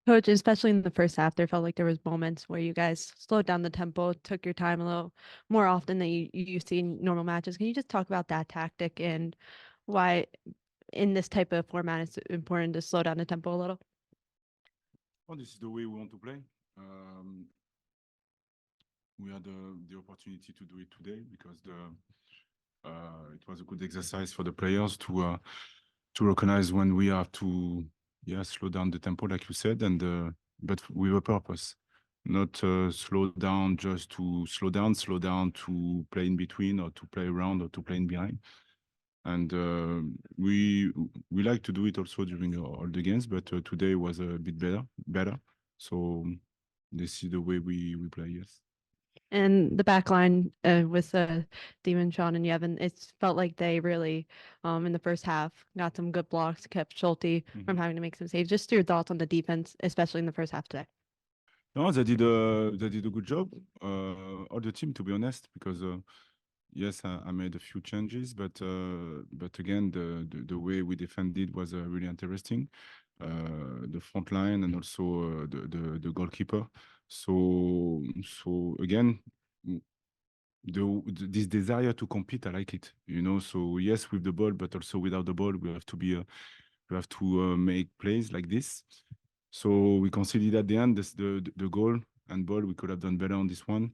Coach, especially in the first half, there felt like there was moments where you guys slowed down the tempo, took your time a little more often than you see in normal matches. Can you just talk about that tactic and why in this type of format it's important to slow down the tempo a little? Well, this is the way we want to play. We had the opportunity to do it today because it was a good exercise for the players to recognize when we have to slow down the tempo, like you said, and but with a purpose, not slow down just to slow down to play in between or to play around or to play in behind. And we like to do it also during all the games, but today was a bit better. So this is the way we play. Yes. And the back line with Demon, Sean, and Yevon, it felt like they really, in the first half, got some good blocks, kept Schulte from having to make some saves. Just your thoughts on the defense, especially in the first half today. No, they did a good job. All the team, to be honest, because yes, I made a few changes, but again, the way we defended was really interesting. The front line and also the goalkeeper. So again, this desire to compete, I like it. So yes, with the ball, but also without the ball, we have to make plays like this. So we conceded at the end the goal and ball. We could have done better on this one.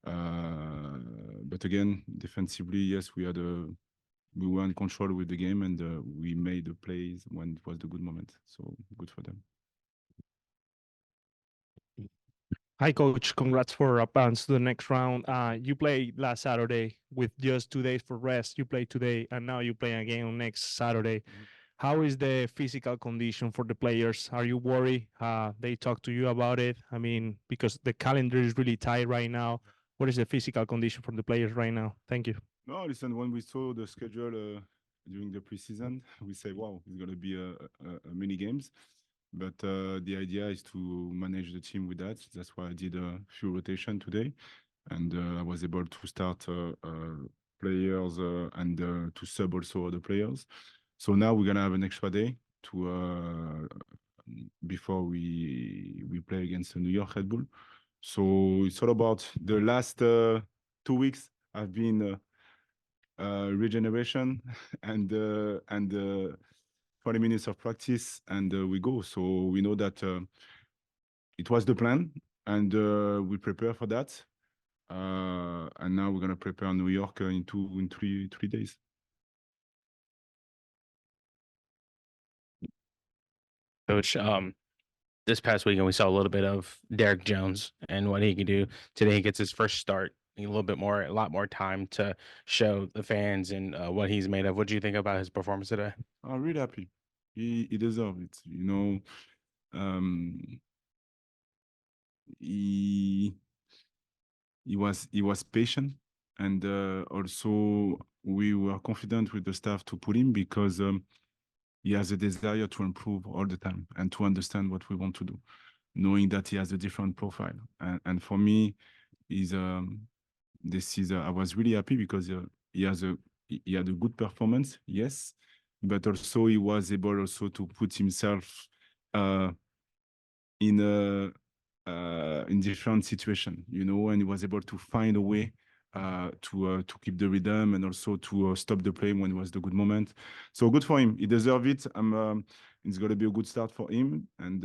But again, defensively, yes, we were in control with the game and we made the plays when it was the good moment. So good for them. Hi, coach. Congrats for advance to the next round. You played last Saturday with just 2 days for rest. You played today, and now you play again on next Saturday. How is the physical condition for the players? Are you worried? They talk to you about it? I mean, because the calendar is really tight right now. What is the physical condition for the players right now? Thank you. No, listen, when we saw the schedule during the preseason, we say, wow, it's going to be a mini games. But the idea is to manage the team with that. That's why I did a few rotation today. And I was able to start players and to sub also other players. So now we're going to have an extra day to before we play against the New York Red Bull. So it's all about the last 2 weeks. I've been regeneration and 40 minutes of practice and we go. So we know that it was the plan and we prepare for that. And now we're gonna prepare New York in 3 days. Coach, this past weekend we saw a little bit of Derek Jones and what he can do. Today he gets his first start, a lot more time to show the fans and what he's made of. What do you think about his performance today? I'm really happy. He deserves it. He was patient and also we were confident with the staff to put him because he has a desire to improve all the time and to understand what we want to do, knowing that he has a different profile. And for me, I was really happy because he had a good performance, yes, but also he was able also to put himself in a in different situation, and he was able to find a way to keep the rhythm and also to stop the play when it was the good moment. So good for him. He deserves it. It's going to be a good start for him, and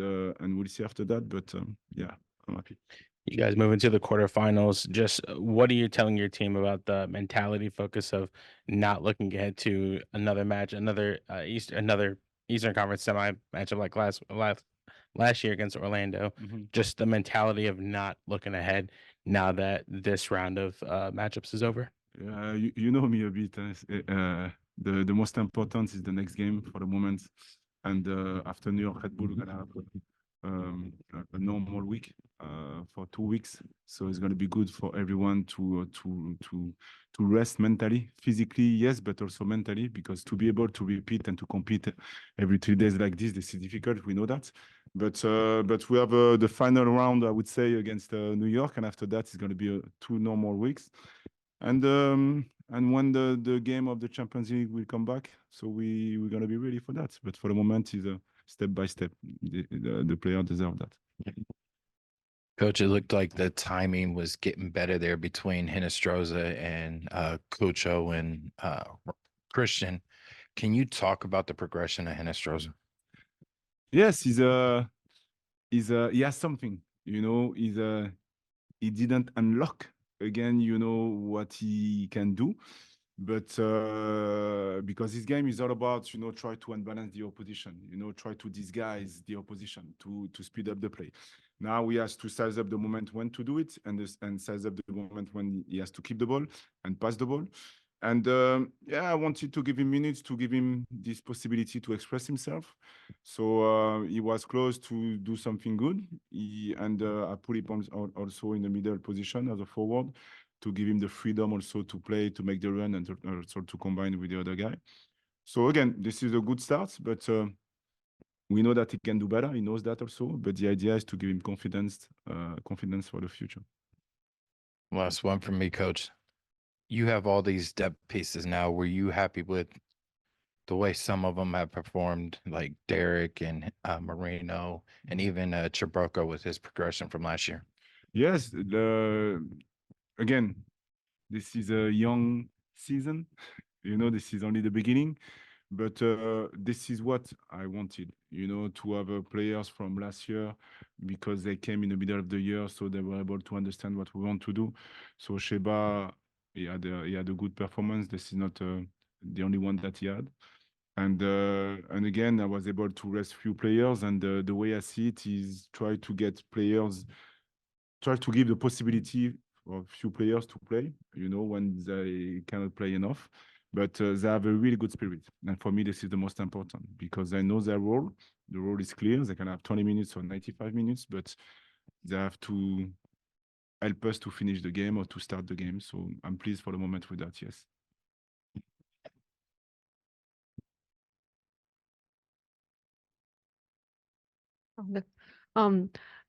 we'll see after that. But yeah, I'm happy. You guys move into the quarterfinals. Just what are you telling your team about the mentality focus of not looking ahead to another match, another Eastern Conference semi matchup like last year against Orlando? Just the mentality of not looking ahead now that this round of matchups is over. Yeah, you know me a bit. The most important is the next game for the moment, and after New York Red Bull, we're gonna have a normal week for 2 weeks. So it's gonna be good for everyone to rest mentally, physically, yes, but also mentally, because to be able to repeat and to compete every 3 days like this is difficult. We know that, but we have the final round, I would say, against New York, and after that, it's gonna be 2 normal weeks. And when the game of the Champions League will come back, so we're gonna be ready for that. But for the moment, it's step by step. The player deserve that. Coach, it looked like the timing was getting better there between Hinestroza and Cucho and Christian. Can you talk about the progression of Hinestroza? Yes, he has something, he didn't unlock again, what he can do. But because this game is all about, try to unbalance the opposition, try to disguise the opposition, to speed up the play. Now he has to size up the moment when to do it, and size up the moment when he has to keep the ball and pass the ball. And I wanted to give him minutes, to give him this possibility to express himself. So he was close to do something good. I put him also in the middle position as a forward, to give him the freedom also to play, to make the run, and also to combine with the other guy. So again, this is a good start, but we know that he can do better. He knows that also, but the idea is to give him confidence for the future. Last one from me, Coach. You have all these depth pieces now. Were you happy with the way some of them have performed, like Derek and Moreno, and even Chibroko with his progression from last year? Yes, again, this is a young season. This is only the beginning, but this is what I wanted, to have players from last year, because they came in the middle of the year, so they were able to understand what we want to do. So Sheba, he had a good performance. This is not the only one that he had. And again, I was able to rest few players, and the way I see it is try to give the possibility of few players to play, when they cannot play enough. But they have a really good spirit. And for me, this is the most important, because I know their role. The role is clear. They can have 20 minutes or 95 minutes, but they have to help us to finish the game or to start the game. So I'm pleased for the moment with that, yes.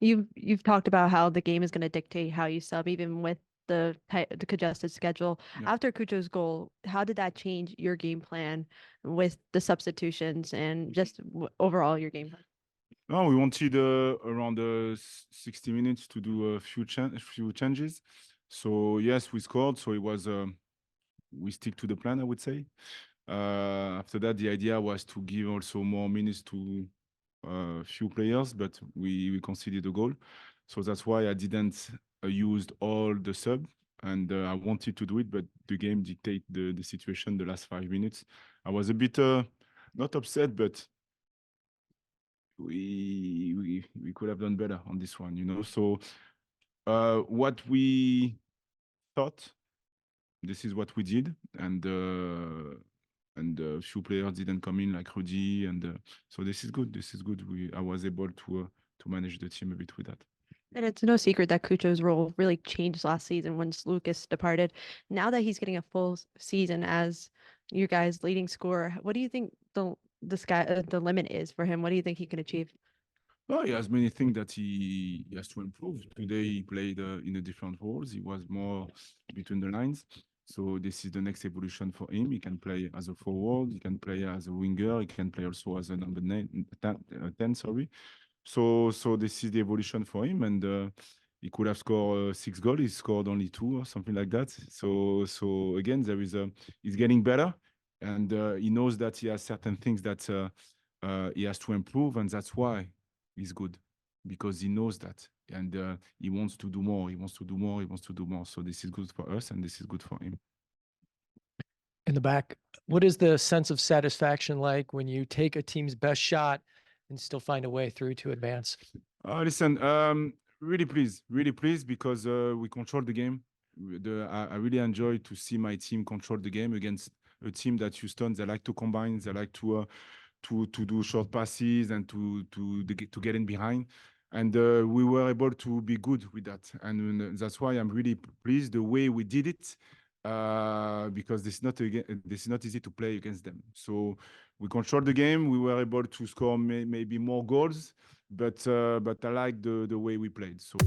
You've talked about how the game is going to dictate how you sub, even with the congested schedule. Yeah. After Cucho's goal, how did that change your game plan with the substitutions and just overall your game plan? No, we wanted around 60 minutes to do a few changes. So yes, we scored. So it was we stick to the plan, I would say. After that, the idea was to give also more minutes to few players, but we conceded a goal. So that's why I didn't use all the sub, and I wanted to do it, but the game dictate the situation the last 5 minutes. I was a bit not upset, but we could have done better on this one, So what we thought, this is what we did, and a few players didn't come in, like Rudy, and so this is good. This is good. I was able to manage the team a bit with that. And it's no secret that Cucho's role really changed last season once Lucas departed. Now that he's getting a full season as your guys' leading scorer, what do you think the limit is for him? What do you think he can achieve? Oh, he has many things that he has to improve. Today he played in a different roles. He was more between the lines. So this is the next evolution for him. He can play as a forward. He can play as a winger. He can play also as a number 10. Sorry. So this is the evolution for him, and he could have scored 6 goals. He scored only 2 or something like that. So again, he's getting better, and he knows that he has certain things that he has to improve, and that's why he's good, because he knows that, and he wants to do more. He wants to do more. He wants to do more. So this is good for us, and this is good for him. In the back, what is the sense of satisfaction like when you take a team's best shot and still find a way through to advance? Listen, really pleased because we control the game. I really enjoy to see my team control the game against a team that Houston. They like to combine. They like to do short passes and to get in behind. And we were able to be good with that. And that's why I'm really pleased the way we did it, because this is not easy to play against them. So we controlled the game. We were able to score maybe more goals, but I like the way we played. So.